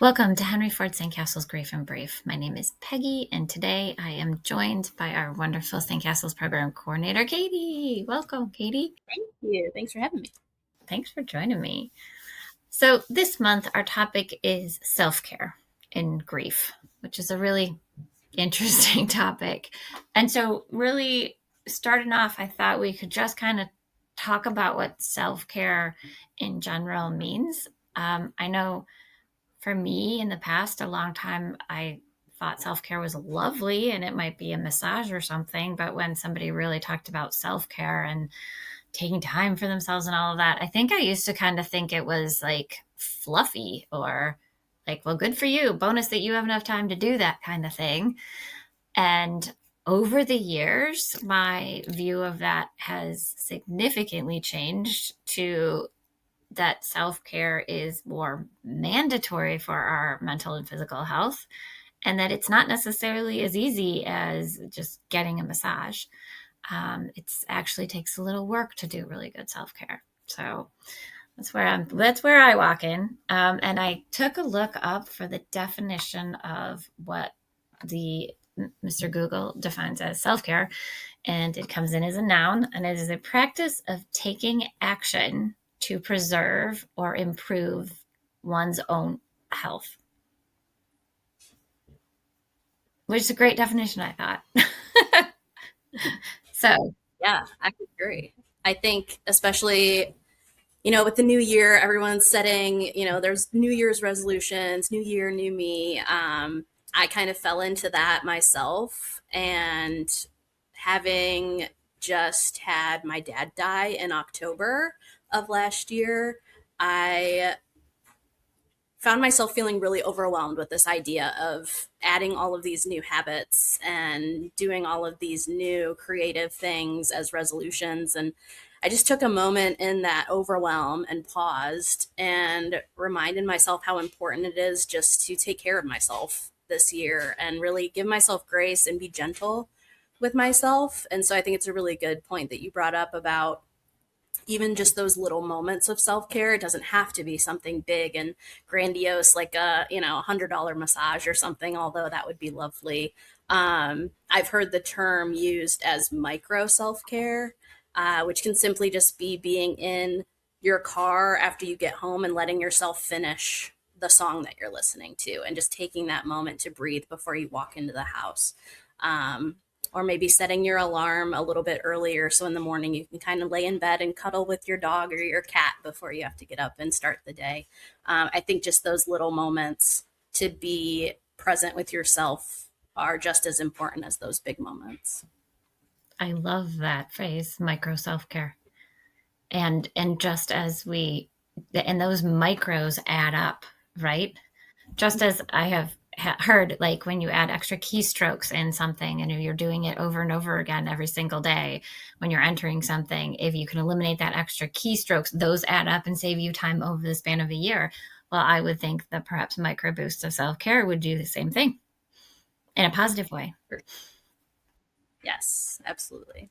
Welcome to Henry Ford Sandcastles Grieving Brief. My name is Peggy, and today I am joined by our wonderful Sandcastles program coordinator, Katie. Welcome, Katie. Thank you. Thanks for having me. Thanks for joining me. So, this month, our topic is self care in grief, which is a really interesting topic. And so, really, starting off, I thought we could just kind of talk about what self care in general means. I know for me in the past, a long time, I thought self care was lovely and it might be a massage or something. But when somebody really talked about self care and taking time for themselves and all of that, I think I used to kind of think it was like fluffy or like, well, good for you. Bonus that you have enough time to do that kind of thing. And over the years, my view of that has significantly changed to that self care is more mandatory for our mental and physical health, and that it's not necessarily as easy as just getting a massage. It actually takes a little work to do really good self care. So that's where I walk in. And I took a look up for the definition of what the Mr. Google defines as self care, and it comes in as a noun, and it is a practice of taking action to preserve or improve one's own health, which is a great definition, I thought. So, Yeah, I agree. I think, especially, with the new year, everyone's setting, there's New Year's resolutions, new year, new me. I kind of fell into that myself. And having just had my dad die in October of last year, I found myself feeling really overwhelmed with this idea of adding all of these new habits and doing all of these new creative things as resolutions. And I just took a moment in that overwhelm and paused and reminded myself how important it is just to take care of myself this year and really give myself grace and be gentle with myself. And so I think it's a really good point that you brought up about even just those little moments of self-care. It doesn't have to be something big and grandiose like a $100 massage or something, although that would be lovely. I've heard the term used as micro self-care, which can simply just be being in your car after you get home and letting yourself finish the song that you're listening to and just taking that moment to breathe before you walk into the house. um, or maybe setting your alarm a little bit earlier so in the morning you can kind of lay in bed and cuddle with your dog or your cat before you have to get up and start the day. I think just those little moments to be present with yourself are just as important as those big moments. I love that phrase, micro self care. And just as and those micros add up, right? Just as I have heard, like when you add extra keystrokes in something and you're doing it over and over again every single day, when you're entering something, if you can eliminate that extra keystrokes, those add up and save you time over the span of a year. Well, I would think that perhaps micro boosts of self care would do the same thing in a positive way. Yes, absolutely.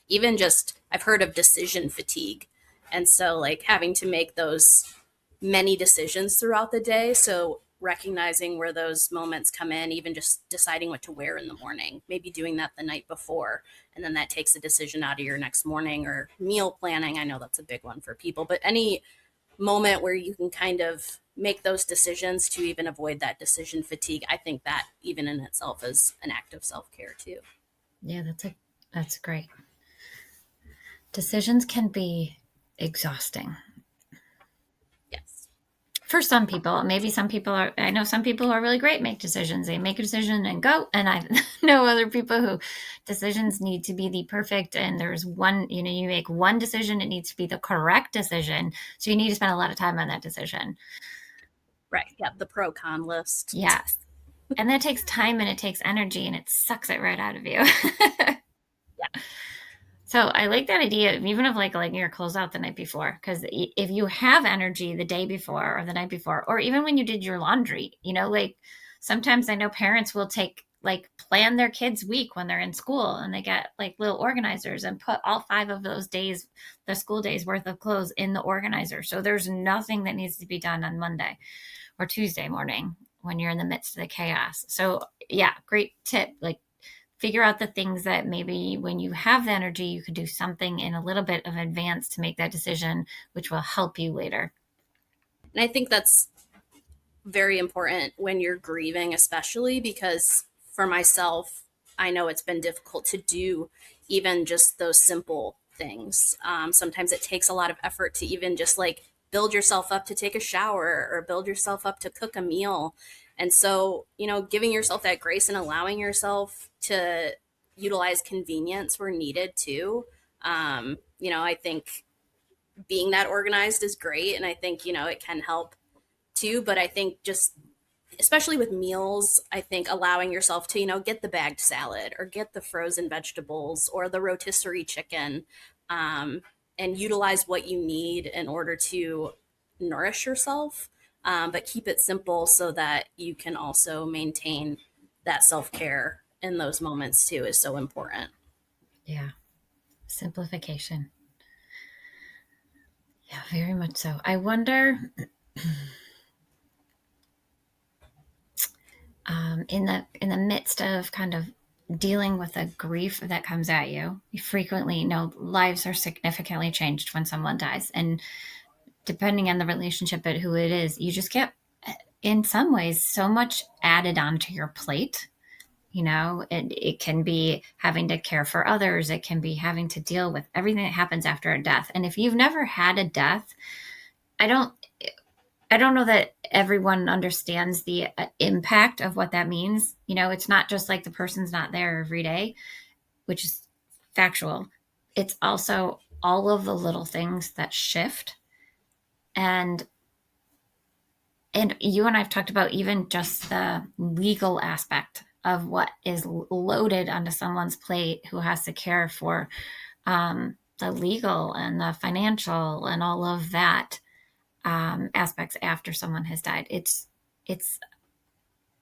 Even just, I've heard of decision fatigue. And so, like, having to make those many decisions throughout the day. So, recognizing where those moments come in, even just deciding what to wear in the morning, maybe doing that the night before. And then that takes a decision out of your next morning, or meal planning. I know that's a big one for people, but any moment where you can kind of make those decisions to even avoid that decision fatigue, I think that even in itself is an act of self care, too. Yeah, that's great. Decisions can be exhausting Yes. for some people. Maybe some people are, I know some people who are really great make decisions. They make a decision and go. And I know other people who decisions need to be the perfect. And there's one, you make one decision, it needs to be the correct decision. So you need to spend a lot of time on that decision. Right. Yeah. The pro con list. Yes. And that takes time and it takes energy and it sucks it right out of you. Yeah. So I like that idea, even of like your clothes out the night before, because if you have energy the day before or the night before, or even when you did your laundry, like sometimes I know parents will take like plan their kids' week when they're in school and they get like little organizers and put all 5 of those days, the school days worth of clothes in the organizer. So there's nothing that needs to be done on Monday. or Tuesday morning when you're in the midst of the chaos. So, yeah, great tip. Like, figure out the things that maybe when you have the energy, you could do something in a little bit of advance to make that decision, which will help you later. And I think that's very important when you're grieving, especially because for myself, I know it's been difficult to do even just those simple things. Sometimes it takes a lot of effort to even just like build yourself up to take a shower or build yourself up to cook a meal. And so, giving yourself that grace and allowing yourself to utilize convenience where needed too. I think being that organized is great. And I think, it can help too. But I think just especially with meals, I think allowing yourself to, get the bagged salad or get the frozen vegetables or the rotisserie chicken, and utilize what you need in order to nourish yourself, but keep it simple so that you can also maintain that self care in those moments too is so important. Yeah. Simplification. Yeah, very much so. I wonder, in the midst of kind of dealing with the grief that comes at you, you frequently know lives are significantly changed when someone dies, and depending on the relationship and who it is, you just get, in some ways, so much added onto your plate. It can be having to care for others. It can be having to deal with everything that happens after a death. And if you've never had a death, I don't I don't know that everyone understands the impact of what that means. It's not just like the person's not there every day, which is factual. It's also all of the little things that shift. And you and I've talked about even just the legal aspect of what is loaded onto someone's plate who has to care for the legal and the financial and all of that aspects after someone has died. It's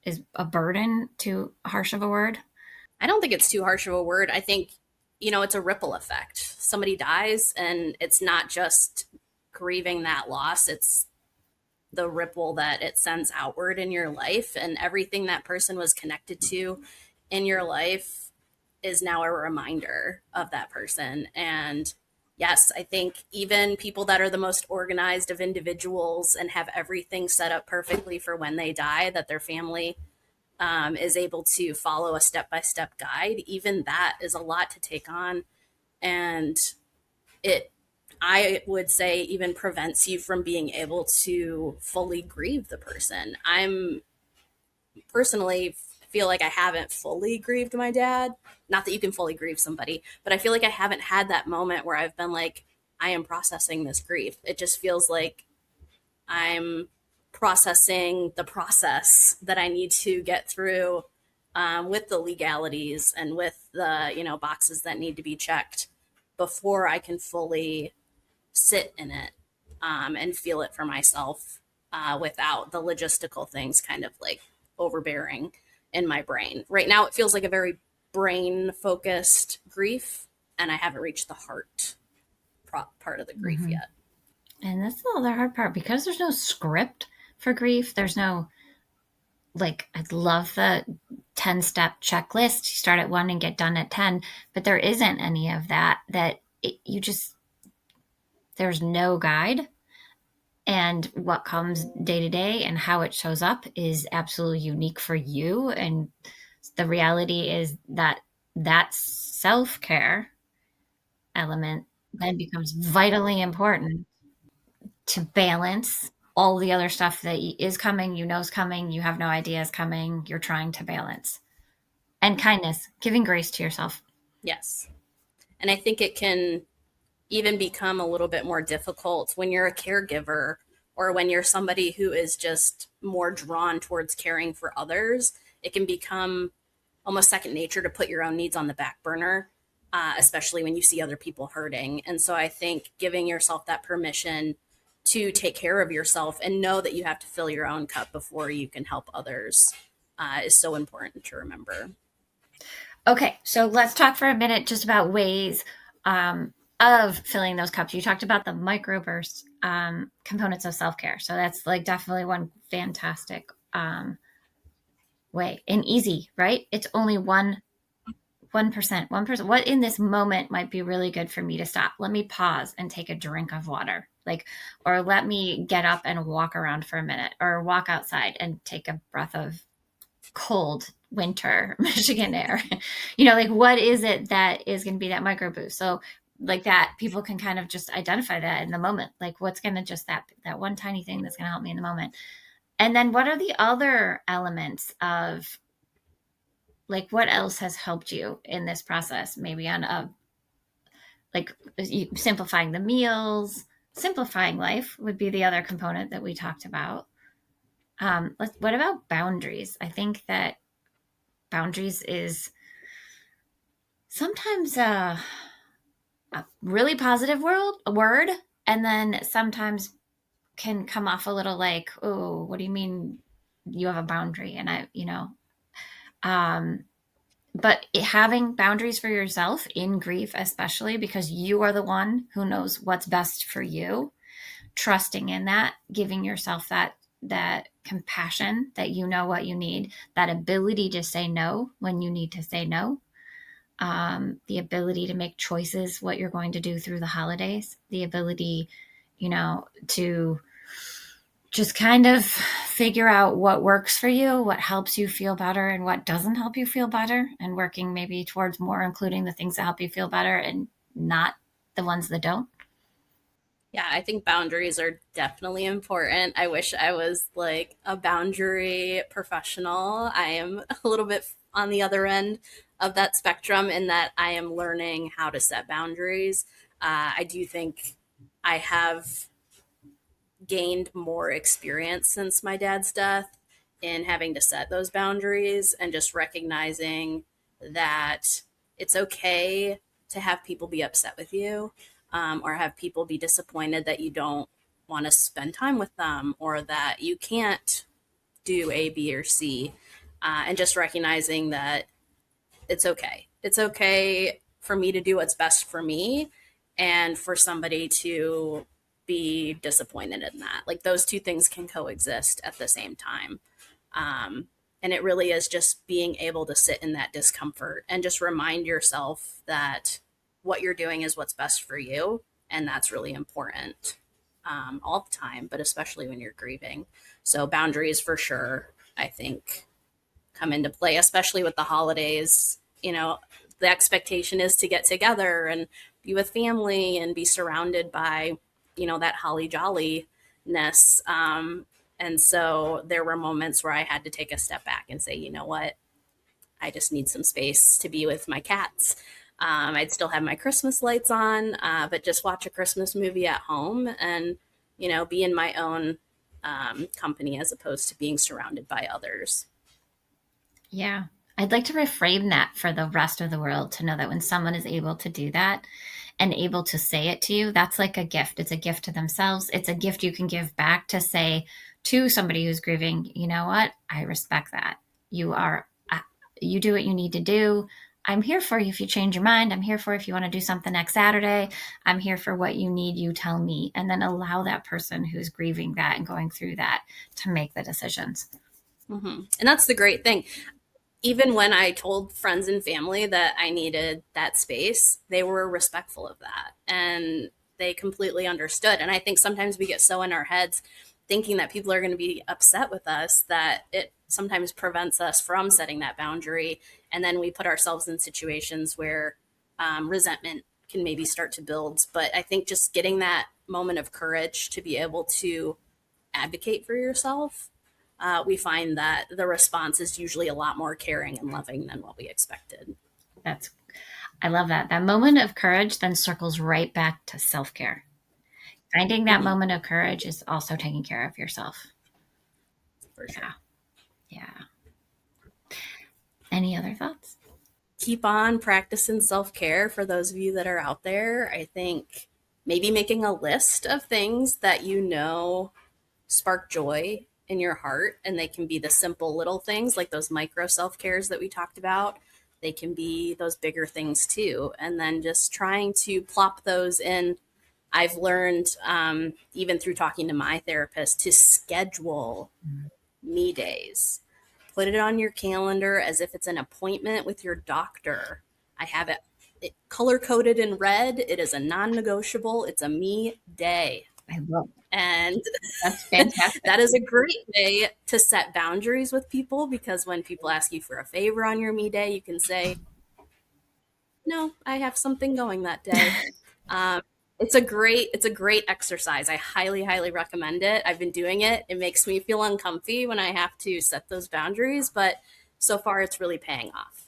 is a burden too harsh of a word? I don't think it's too harsh of a word. I think, it's a ripple effect. Somebody dies, and it's not just grieving that loss, it's the ripple that it sends outward in your life, and everything that person was connected to in your life is now a reminder of that person. And yes, I think even people that are the most organized of individuals and have everything set up perfectly for when they die, that their family is able to follow a step-by-step guide, even that is a lot to take on. And it, I would say, even prevents you from being able to fully grieve the person. I'm personally feel like I haven't fully grieved my dad. Not that you can fully grieve somebody, but I feel like I haven't had that moment where I've been like, I am processing this grief. It just feels like I'm processing the process that I need to get through, with the legalities and with the, boxes that need to be checked before I can fully sit in it, and feel it for myself, without the logistical things kind of like overbearing in my brain. Right now, it feels like a very brain focused grief, and I haven't reached the heart part of the grief Mm-hmm. yet. And that's the other hard part, because there's no script for grief. There's no, like, I love the 10-step checklist. You start at 1 and get done at 10, but there isn't any of that, there's no guide. And what comes day to day and how it shows up is absolutely unique for you. And the reality is that self care element then becomes vitally important to balance all the other stuff that is coming, is coming, you have no idea is coming, you're trying to balance. And kindness, giving grace to yourself. Yes. And I think it can even become a little bit more difficult when you're a caregiver or when you're somebody who is just more drawn towards caring for others. It can become almost second nature to put your own needs on the back burner, especially when you see other people hurting. And so I think giving yourself that permission to take care of yourself and know that you have to fill your own cup before you can help others, is so important to remember. Okay, so let's talk for a minute just about ways of filling those cups, you talked about the microburst components of self care. So that's like definitely one fantastic way and easy, right? It's only 1%. What in this moment might be really good for me to stop? Let me pause and take a drink of water. Like, or let me get up and walk around for a minute or walk outside and take a breath of cold winter Michigan air. Like what is it that is going to be that micro boost? So like that people can kind of just identify that in the moment. Like what's going to just that one tiny thing that's going to help me in the moment. And then what are the other elements of like what else has helped you in this process? Maybe on a like simplifying the meals, simplifying life would be the other component that we talked about. What about boundaries? I think that boundaries is sometimes a really positive word, and then sometimes can come off a little like, oh, what do you mean you have a boundary? And um, but having boundaries for yourself in grief, especially because you are the one who knows what's best for you, trusting in that, giving yourself that compassion that you know what you need, that ability to say no when you need to say no, the ability to make choices, what you're going to do through the holidays, the ability, to just kind of figure out what works for you, what helps you feel better, and what doesn't help you feel better, and working maybe towards more including the things that help you feel better and not the ones that don't. Yeah, I think boundaries are definitely important. I wish I was like a boundary professional. I am a little bit on the other end of that spectrum in that I am learning how to set boundaries. I do think I have gained more experience since my dad's death in having to set those boundaries and just recognizing that it's okay to have people be upset with you, or have people be disappointed that you don't want to spend time with them or that you can't do A, B, or C. And just recognizing that it's okay. It's okay for me to do what's best for me and for somebody to be disappointed in that. Like those two things can coexist at the same time. Um, and it really is just being able to sit in that discomfort and just remind yourself that what you're doing is what's best for you. And that's really important, all the time, but especially when you're grieving. So, boundaries for sure, I think, come into play, especially with the holidays. The expectation is to get together and be with family and be surrounded by, that holly jolliness. And so there were moments where I had to take a step back and say, you know what? I just need some space to be with my cats. I'd still have my Christmas lights on, but just watch a Christmas movie at home and, be in my own company as opposed to being surrounded by others. Yeah. I'd like to reframe that for the rest of the world to know that when someone is able to do that and able to say it to you, that's like a gift. It's a gift to themselves. It's a gift you can give back to say to somebody who's grieving, you know what? I respect that. You do what you need to do. I'm here for you if you change your mind. I'm here for if you want to do something next Saturday. I'm here for what you need. You tell me. And then allow that person who's grieving that and going through that to make the decisions. And that's the great thing. Even when I told friends and family that I needed that space, they were respectful of that and they completely understood. And I think sometimes we get so in our heads thinking that people are going to be upset with us that it sometimes prevents us from setting that boundary. And then we put ourselves in situations where resentment can maybe start to build. But I think just getting that moment of courage to be able to advocate for yourself, we find that the response is usually a lot more caring and loving than what we expected. That's I love that. That moment of courage then circles right back to self-care. Finding that Mm-hmm, moment of courage is also taking care of yourself. for Yeah. sure. Yeah. Any other thoughts? Keep on practicing self care for those of you that are out there. I think maybe making a list of things that spark joy in your heart, and they can be the simple little things like those micro self cares that we talked about. they can be those bigger things too. And then just trying to plop those in. I've learned, even through talking to my therapist, to schedule me days. Put it on your calendar as if it's an appointment with your doctor. I have it color coded in red. It is a non negotiable. It's a me day. I love it. And That's fantastic. that is a great way to set boundaries with people, because when people ask you for a favor on your me day, you can say, no, I have something going that day. Um, it's a great exercise. I highly, highly recommend it. I've been doing it. It makes me feel uncomfy when I have to set those boundaries, but so far it's really paying off.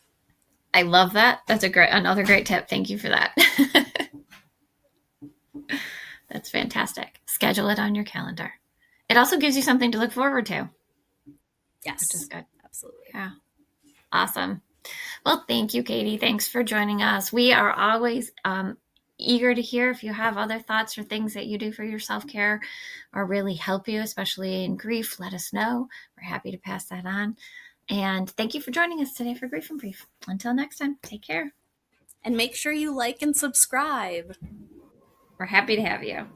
I love that. That's another great tip. Thank you for that. That's fantastic. Schedule it on your calendar. It also gives you something to look forward to, which is Yes, good. absolutely. Yeah. Awesome. Well, thank you, Katie. Thanks for joining us. We are always eager to hear if you have other thoughts or things that you do for your self-care or really help you, especially in grief. Let us know. We're happy to pass that on. And thank you for joining us today for Grief and Brief. Until next time, take care. And make sure you like and subscribe. We're happy to have you.